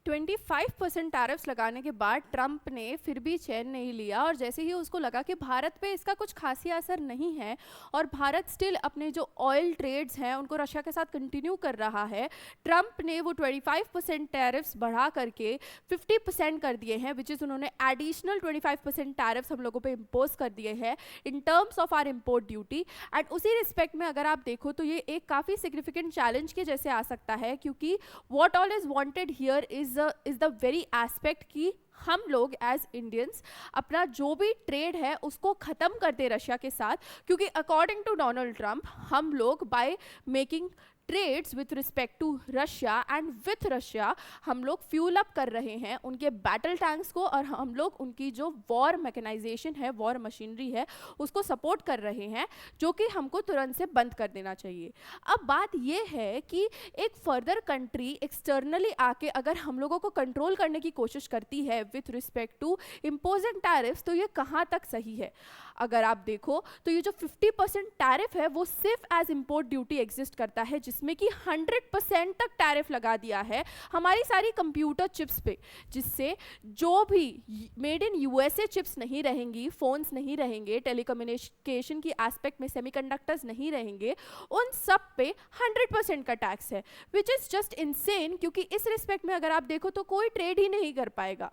25% tariffs लगाने के बाद ट्रंप ने फिर भी चैन नहीं लिया, और जैसे ही उसको लगा कि भारत पे इसका कुछ खासी असर नहीं है और भारत स्टिल अपने जो ऑयल ट्रेड्स हैं उनको रशिया के साथ कंटिन्यू कर रहा है, ट्रंप ने वो 25% टैरिफ्स बढ़ा करके 50% कर दिए हैं, विच इज़ उन्होंने एडिशनल 25% टैरिफ्स हम लोगों पे इम्पोज कर दिए हैं in terms of our import duty. And उसी रिस्पेक्ट में अगर आप देखो तो ये एक काफ़ी सिग्निफिकेंट चैलेंज के जैसे आ सकता है, क्योंकि what all is wanted here is the very aspect कि हम लोग एज इंडियंस अपना जो भी ट्रेड है उसको ख़त्म कर दे रशिया के साथ, क्योंकि अकॉर्डिंग टू डोनाल्ड ट्रंप हम लोग by making trades with respect to Russia and with Russia हम लोग फ्यूल अप कर रहे हैं उनके बैटल टैंक्स को, और हम लोग उनकी जो वॉर मैकेनाइजेशन है, वॉर मशीनरी है, उसको सपोर्ट कर रहे हैं, जो कि हमको तुरंत से बंद कर देना चाहिए। अब बात यह है कि एक फर्दर कंट्री एक्सटर्नली आके अगर हम लोगों को कंट्रोल करने की कोशिश करती है with respect to imposing tariffs, तो ये कहाँ तक सही है। अगर आप देखो तो ये जो 50% टैरिफ है वो सिर्फ एज इम्पोर्ट ड्यूटी एग्जिस्ट करता है, जिसमें कि 100% तक टैरिफ लगा दिया है हमारी सारी कंप्यूटर चिप्स पे, जिससे जो भी मेड इन यूएसए चिप्स नहीं रहेंगी, फोन्स नहीं रहेंगे, टेलीकम्युनिकेशन की एस्पेक्ट में सेमीकंडक्टर्स नहीं रहेंगे, उन सब पे 100% का टैक्स है, विच इज़ जस्ट इनसेन। क्योंकि इस रिस्पेक्ट में अगर आप देखो तो कोई ट्रेड ही नहीं कर पाएगा।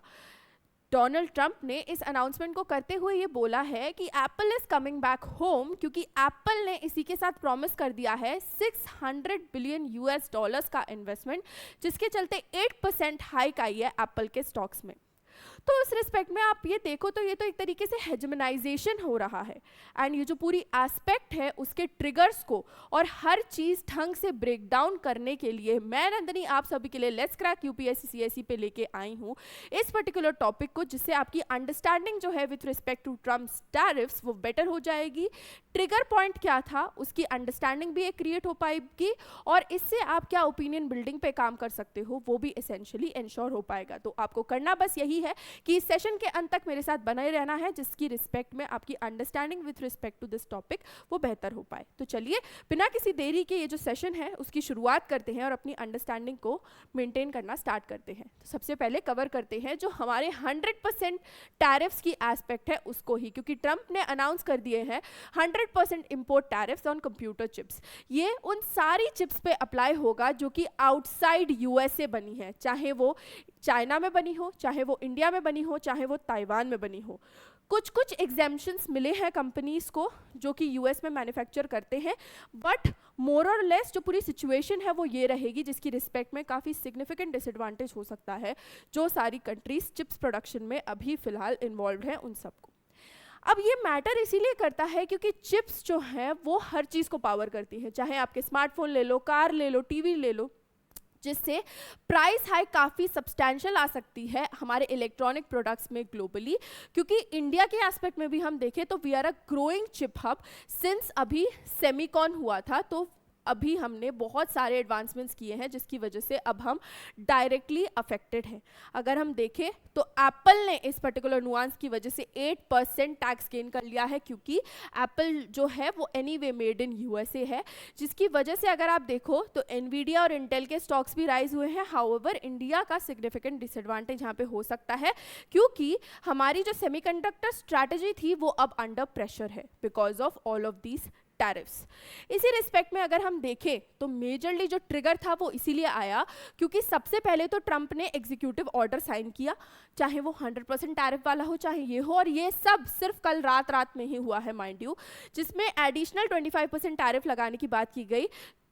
डोनाल्ड ट्रंप ने इस अनाउंसमेंट को करते हुए ये बोला है कि Apple is coming back home, क्योंकि एप्पल ने इसी के साथ प्रॉमिस कर दिया है 600 बिलियन यूएस डॉलर्स का इन्वेस्टमेंट, जिसके चलते 8% हाइक आई है एप्पल के स्टॉक्स में। तो इस रिस्पेक्ट में आप ये देखो तो ये तो एक तरीके से हेजमनाइजेशन हो रहा है, एंड ये जो पूरी एस्पेक्ट है उसके ट्रिगर्स को और हर चीज़ ढंग से ब्रेक डाउन करने के लिए मैं नंदनी आप सभी के लिए लेट्स क्रैक यूपीएससी सीएससी पे लेके आई हूँ इस पर्टिकुलर टॉपिक को, जिससे आपकी अंडरस्टैंडिंग जो है with respect to Trump's tariffs वो बेटर हो जाएगी। ट्रिगर पॉइंट क्या था उसकी अंडरस्टैंडिंग भी एक क्रिएट हो पाएगी, और इससे आप क्या ओपिनियन बिल्डिंग पे काम कर सकते हो वो भी एसेंशियली इंश्योर हो पाएगा। तो आपको करना बस यही है कि इस सेशन के अंत तक मेरे साथ बने रहना है, जिसकी रिस्पेक्ट में आपकी understanding with respect to this topic वो बेहतर हो पाए। तो चलिए बिना किसी देरी के ये जो सेशन है उसकी शुरुआत करते हैं और अपनी अंडरस्टैंडिंग को मेंटेन करना स्टार्ट करते हैं। तो सबसे पहले कवर करते हैं जो हमारे 100% टैरिफ्स की एस्पेक्ट है उसको ही, क्योंकि ट्रंप ने अनाउंस कर दिए हैं 100% import tariffs on computer chips. ये उन सारी चिप्स पे अप्लाई होगा जो कि आउटसाइड यूएसए बनी है, चाहे वो चाइना में बनी हो, चाहे वो इंडिया में बनी हो, चाहे वो ताइवान में बनी हो। कुछ कुछ एग्जेम्पशंस मिले हैं कंपनीज को जो कि यूएस में मैन्युफैक्चर करते हैं, बट मोर और लेस जो पूरी सिचुएशन है वो ये रहेगी, जिसकी रिस्पेक्ट में काफ़ी सिग्निफिकेंट डिसएडवांटेज हो सकता है जो सारी कंट्रीज चिप्स प्रोडक्शन में अभी फिलहाल इन्वॉल्व हैं उन सबको। अब ये मैटर इसीलिए करता है क्योंकि चिप्स जो हैं वो हर चीज़ को पावर करती हैं, चाहे आपके स्मार्टफोन ले लो, कार ले लो, टीवी ले लो, जिससे प्राइस हाई काफ़ी सब्सटैंशियल आ सकती है हमारे इलेक्ट्रॉनिक प्रोडक्ट्स में ग्लोबली। क्योंकि इंडिया के एस्पेक्ट में भी हम देखें तो we are a growing chip hub since अभी सेमीकॉन हुआ था, तो अभी हमने बहुत सारे एडवांसमेंट्स किए हैं जिसकी वजह से अब हम डायरेक्टली अफेक्टेड हैं। अगर हम देखें तो एप्पल ने इस पर्टिकुलर नुआंस की वजह से 8% टैक्स गेन कर लिया है, क्योंकि एप्पल जो है वो एनीवे मेड इन यूएसए है, जिसकी वजह से अगर आप देखो तो एनवीडिया और इंटेल के स्टॉक्स भी राइज हुए हैं। हाउएवर इंडिया का सिग्निफिकेंट डिसएडवांटेज यहाँ पे हो सकता है, क्योंकि हमारी जो सेमीकंडक्टर स्ट्रैटेजी थी वो अब अंडर प्रेशर है because of all of these tariffs. इसी रिस्पेक्ट में अगर हम देखें तो मेजरली जो ट्रिगर था वो इसीलिए आया क्योंकि सबसे पहले तो ट्रंप ने एग्जीक्यूटिव ऑर्डर साइन किया, चाहे वो 100% टैरिफ वाला हो चाहे ये हो, और ये सब सिर्फ कल रात में ही हुआ है माइंड यू, जिसमें एडिशनल 25% टैरिफ लगाने की बात की गई।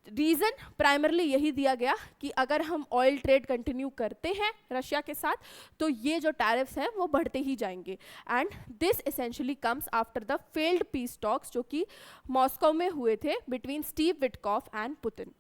रीज़न प्राइमरली यही दिया गया कि अगर हम ऑयल ट्रेड कंटिन्यू करते हैं रशिया के साथ तो ये जो टैरिफ्स हैं वो बढ़ते ही जाएंगे, and this essentially comes after the failed peace talks जो कि मॉस्को में हुए थे between Steve Witkoff and Putin.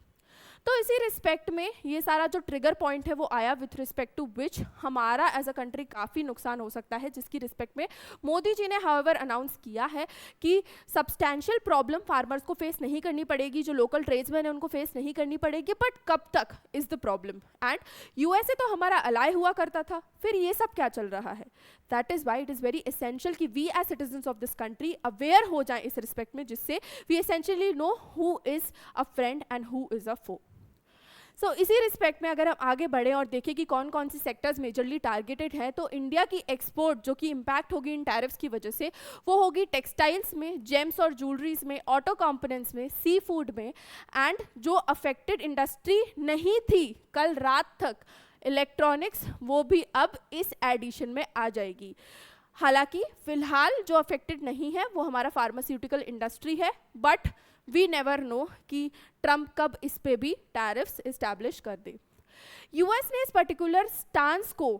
तो इसी रिस्पेक्ट में ये सारा जो ट्रिगर पॉइंट है वो आया विथ रिस्पेक्ट टू विच हमारा एज अ कंट्री काफ़ी नुकसान हो सकता है, जिसकी रिस्पेक्ट में मोदी जी ने हाउएवर अनाउंस किया है कि सब्सटैंशियल प्रॉब्लम फार्मर्स को फेस नहीं करनी पड़ेगी, जो लोकल ट्रेड्समैन है उनको फेस नहीं करनी पड़ेगी, बट कब तक is the problem. And USA तो हमारा अलाय हुआ करता था, फिर ये सब क्या चल रहा है। That is why it is very essential कि we as citizens of this country aware हो जाए इस रिस्पेक्ट में, जिससे we essentially know who is a friend and who is a foe. So इसी रिस्पेक्ट में अगर हम आगे बढ़ें और देखें कि कौन कौन सी सेक्टर्स मेजरली टारगेटेड हैं, तो इंडिया की एक्सपोर्ट जो कि इम्पैक्ट होगी इन टैरिफ्स की वजह से, वो होगी टेक्सटाइल्स में, जेम्स और ज्वेलरीज में, ऑटो कंपोनेंट्स में, सी फूड में, एंड जो अफेक्टेड इंडस्ट्री नहीं थी कल रात तक, इलेक्ट्रॉनिक्स, वो भी अब इस एडिशन में आ जाएगी। हालांकि फिलहाल जो अफेक्टेड नहीं है वो हमारा फार्मास्यूटिकल इंडस्ट्री है, बट वी नेवर नो कि ट्रंप कब इस पे भी टैरिफ्स इस्टेब्लिश कर दे। यूएस ने इस पर्टिकुलर स्टांस को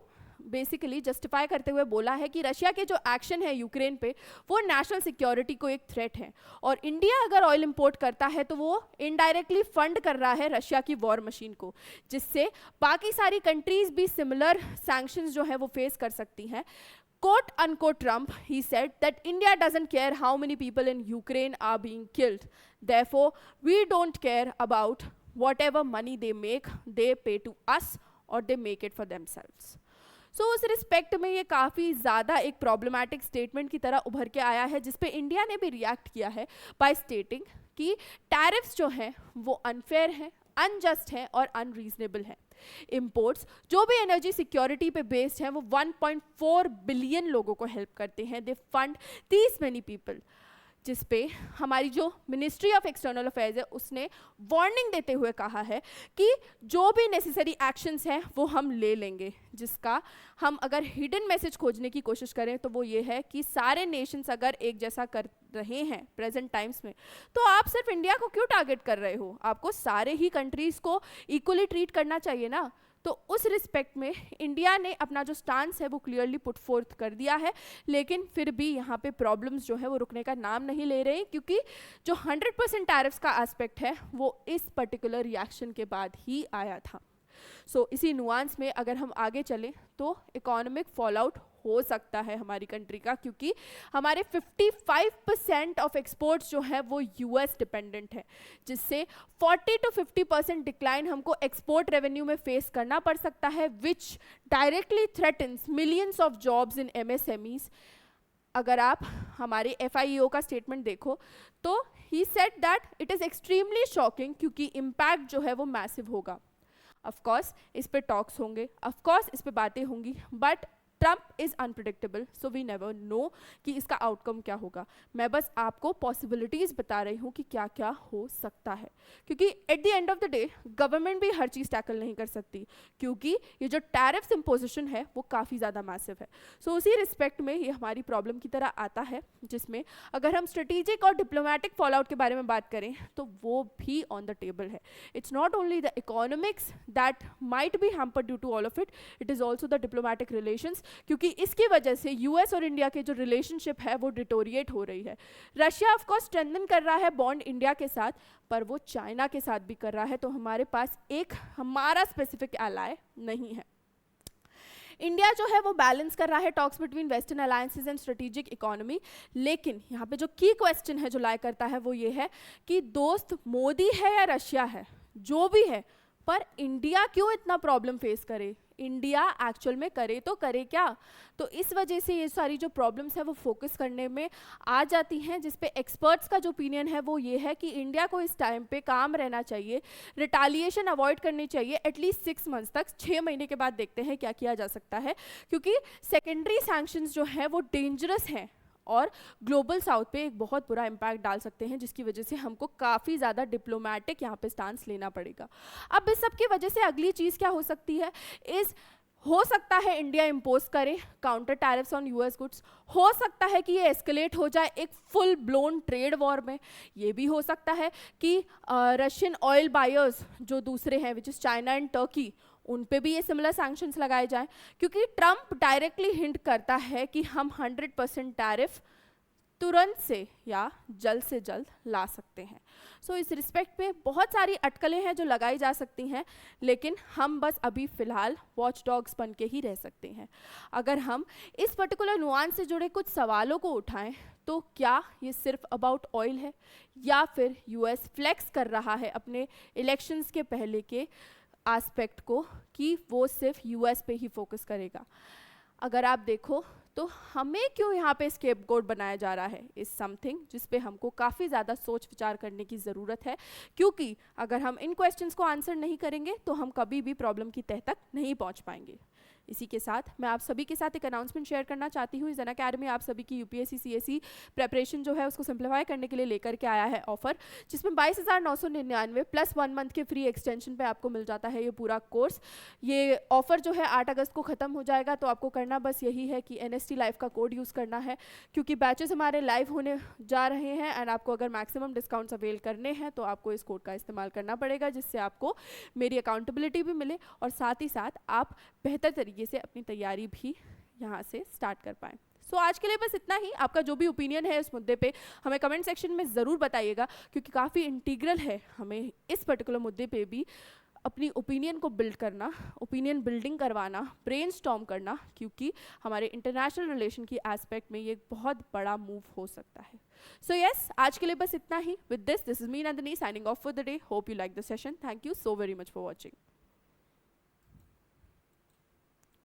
बेसिकली जस्टिफाई करते हुए बोला है कि रशिया के जो एक्शन है यूक्रेन पे वो नेशनल सिक्योरिटी को एक थ्रेट है, और इंडिया अगर ऑयल इंपोर्ट करता है तो वो इनडायरेक्टली फंड कर रहा है रशिया की वॉर मशीन को, जिससे बाकी सारी कंट्रीज भी सिमिलर सैंक्शंस जो है वो फेस कर सकती हैं। Quote unquote Trump, he said that India doesn't care how many people in Ukraine are being killed. Therefore, we don't care about whatever money they make, they pay to us or they make it for themselves. So उस respect में ये काफ़ी ज़्यादा एक problematic statement की तरह उभर के आया है, जिसपे इंडिया ने भी रिएक्ट किया है बाय स्टेटिंग कि टैरिफ्स जो हैं वो अनफेयर हैं, अनजस्ट हैं और अनरीजनेबल हैं। इंपोर्ट्स जो भी एनर्जी सिक्योरिटी पे बेस्ड हैं वो 1.4 बिलियन लोगों को हेल्प करते हैं, दे फंड दीज मेनी पीपल, जिस पे हमारी जो मिनिस्ट्री ऑफ एक्सटर्नल अफेयर्स है उसने वार्निंग देते हुए कहा है कि जो भी नेसेसरी एक्शंस हैं वो हम ले लेंगे, जिसका हम अगर हिडन मैसेज खोजने की कोशिश करें तो वो ये है कि सारे नेशंस अगर एक जैसा कर रहे हैं प्रेजेंट टाइम्स में, तो आप सिर्फ इंडिया को क्यों टारगेट कर रहे हो? आपको सारे ही कंट्रीज को इक्वली ट्रीट करना चाहिए ना। तो उस रिस्पेक्ट में इंडिया ने अपना जो स्टांस है वो क्लियरली पुट फोर्थ कर दिया है, लेकिन फिर भी यहाँ पे प्रॉब्लम्स जो है वो रुकने का नाम नहीं ले रहे, क्योंकि जो 100% टैरिफ्स का एस्पेक्ट है वो इस पर्टिकुलर रिएक्शन के बाद ही आया था। सो इसी नुआंस में अगर हम आगे चलें तो इकोनॉमिक फॉलआउट हो सकता है हमारी कंट्री का, क्योंकि हमारे 55% ऑफ एक्सपोर्ट्स जो है वो यूएस डिपेंडेंट है, जिससे 40 to 50% डिक्लाइन हमको एक्सपोर्ट रेवेन्यू में फेस करना पड़ सकता है, विच directly threatens millions of jobs in MSMEs. अगर आप हमारे FIEO का स्टेटमेंट देखो तो he said that it is extremely shocking, क्योंकि इम्पैक्ट जो है वो मैसिव होगा। ऑफ कोर्स इस पे टॉक्स होंगे, ऑफ कोर्स इस पे बातें होंगी, but Trump is unpredictable, so we never know कि इसका आउटकम क्या होगा। मैं बस आपको पॉसिबिलिटीज़ बता रही हूँ कि क्या क्या हो सकता है, क्योंकि at the end of the day government भी हर चीज़ टैकल नहीं कर सकती, क्योंकि ये जो टैरिफ्स इम्पोजिशन है वो काफ़ी ज़्यादा मैसिव है। सो उसी रिस्पेक्ट में ये हमारी प्रॉब्लम की तरह आता है, जिसमें अगर हम स्ट्रेटेजिक और डिप्लोमेटिक फॉलोआउट के बारे में बात करें तो वो भी ऑन द टेबल है। It's not only the economics that might be hampered due to all of it, it is also the diplomatic relations, क्योंकि इसकी वजह से यूएस और इंडिया के जो रिलेशनशिप है वो डिटोरिएट हो रही है। रशिया ऑफ कोर्स स्ट्रेंथन कर रहा है बॉन्ड इंडिया के साथ, पर वो चाइना के साथ भी कर रहा है, तो हमारे पास एक हमारा स्पेसिफिक एलाय नहीं है। इंडिया जो है वो बैलेंस कर रहा है talks between western alliances and strategic economy, लेकिन यहाँ पे जो की क्वेश्चन है जो लाई करता है वो ये है कि दोस्त मोदी है या रशिया है, जो भी है, पर इंडिया क्यों इतना प्रॉब्लम फेस करे? इंडिया एक्चुअल में करे तो करे क्या? तो इस वजह से ये सारी जो प्रॉब्लम्स है वो फोकस करने में आ जाती हैं, जिस पे एक्सपर्ट्स का जो ओपिनियन है वो ये है कि इंडिया को इस टाइम पे काम रहना चाहिए, रिटालिएशन अवॉइड करनी चाहिए एटलीस्ट 6 मंथ्स तक। 6 महीने के बाद देखते हैं क्या किया जा सकता है, क्योंकि सेकेंडरी सैंक्शंस जो है वो डेंजरस हैं और ग्लोबल साउथ पे एक बहुत बुरा इम्पैक्ट डाल सकते हैं, जिसकी वजह से हमको काफ़ी ज़्यादा डिप्लोमेटिक यहाँ पे स्टांस लेना पड़ेगा। अब इस सब की वजह से अगली चीज़ क्या हो सकती है, हो सकता है इंडिया इम्पोज करे counter tariffs on US goods, हो सकता है कि ये एस्केलेट हो जाए एक फुल ब्लोन ट्रेड वॉर में, ये भी हो सकता है कि रशियन ऑयल बायर्स जो दूसरे हैं which is China and Turkey, उन पे भी ये सिमिलर सैंक्शंस लगाए जाएं, क्योंकि ट्रंप डायरेक्टली हिंट करता है कि हम 100% टैरिफ तुरंत से या जल्द से जल्द ला सकते हैं। सो इस रिस्पेक्ट पे बहुत सारी अटकलें हैं जो लगाई जा सकती हैं, लेकिन हम बस अभी फ़िलहाल वॉच डॉग्स बन के ही रह सकते हैं। अगर हम इस पर्टिकुलर नुआंस से जुड़े कुछ सवालों को उठाएं तो क्या ये सिर्फ अबाउट ऑयल है, या फिर यूएस फ्लेक्स कर रहा है अपने इलेक्शंस के पहले के एस्पेक्ट को कि वो सिर्फ यूएस पे ही फोकस करेगा? अगर आप देखो तो हमें क्यों यहाँ पे स्केपगोट बनाया जा रहा है इज समथिंग जिस पे हमको काफ़ी ज़्यादा सोच विचार करने की ज़रूरत है, क्योंकि अगर हम इन क्वेश्चंस को आंसर नहीं करेंगे तो हम कभी भी प्रॉब्लम की तह तक नहीं पहुँच पाएंगे। इसी के साथ मैं आप सभी के साथ एक अनाउंसमेंट शेयर करना चाहती हूँ। ज़न अकेडमी आप सभी की यूपीएससी सीएसई प्रेपरेशन जो है उसको सिंप्लीफाई करने के लिए लेकर के आया है ऑफर, जिसमें 22,999 प्लस 1 मंथ के फ्री एक्सटेंशन पे आपको मिल जाता है ये पूरा कोर्स। ये ऑफर जो है 8 अगस्त को ख़त्म हो जाएगा, तो आपको करना बस यही है कि NST लाइव का कोड यूज़ करना है, क्योंकि बैचेस हमारे लाइव होने जा रहे हैं एंड आपको अगर मैक्सिमम डिस्काउंट्स अवेल करने हैं तो आपको इस कोड का इस्तेमाल करना पड़ेगा, जिससे आपको मेरी अकाउंटेबिलिटी भी मिले और साथ ही साथ आप बेहतर तरीके से अपनी तैयारी भी यहाँ से स्टार्ट कर पाएँ। सो आज के लिए बस इतना ही। आपका जो भी ओपिनियन है इस मुद्दे पे हमें कमेंट सेक्शन में ज़रूर बताइएगा, क्योंकि काफ़ी इंटीग्रल है हमें इस पर्टिकुलर मुद्दे पे भी अपनी ओपिनियन को बिल्ड करना, ओपिनियन बिल्डिंग करवाना, ब्रेनस्टॉर्म करना, क्योंकि हमारे इंटरनेशनल रिलेशन की एस्पेक्ट में ये एक बहुत बड़ा मूव हो सकता है। सो यस, आज के लिए बस इतना ही। With this is me Nandini signing off for the day. Hope you like the session. Thank you so very much for watching.